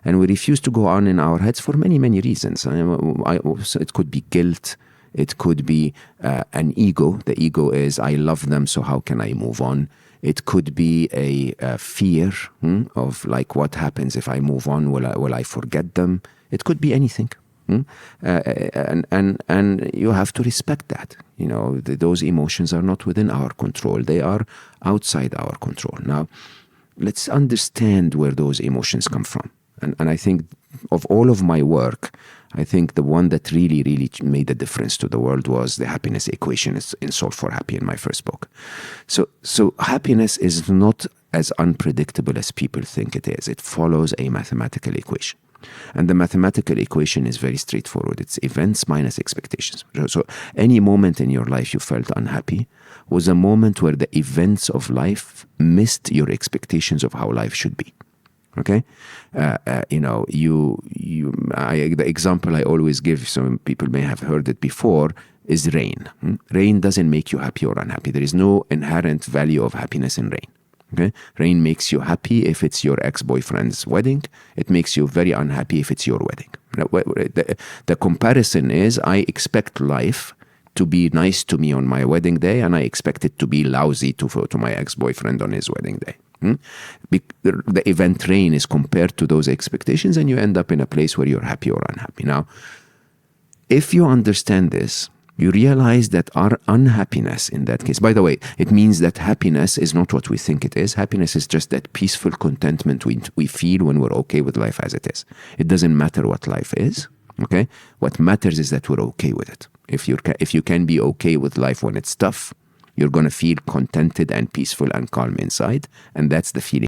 And we refuse to go on in our heads for many, many reasons. So it could be guilt. It could be an ego. The ego is, I love them, so how can I move on? It could be a fear of like, what happens if I move on? Will I forget them? It could be anything. And you have to respect that. Those emotions are not within our control. They are outside our control. Now, let's understand where those emotions come from. And I think of all of my work, I think the one that really, really made a difference to the world was the happiness equation in Solve for Happy, in my first book. So happiness is not as unpredictable as people think it is. It follows a mathematical equation. And the mathematical equation is very straightforward. It's events minus expectations. So any moment in your life you felt unhappy was a moment where the events of life missed your expectations of how life should be. Okay? The example I always give, some people may have heard it before, is rain. Rain doesn't make you happy or unhappy. There is no inherent value of happiness in rain. Okay? Rain makes you happy if it's your ex-boyfriend's wedding. It makes you very unhappy if it's your wedding. The comparison is, I expect life to be nice to me on my wedding day, and I expect it to be lousy to my ex-boyfriend on his wedding day. The event rain is compared to those expectations, and you end up in a place where you're happy or unhappy. Now, if you understand this, you realize that our unhappiness in that case, by the way, it means that happiness is not what we think it is. Happiness is just that peaceful contentment we feel when we're okay with life as it is. It doesn't matter what life is. Okay? What matters is that we're okay with it. If you can be okay with life when it's tough, you're going to feel contented and peaceful and calm inside, and that's the feeling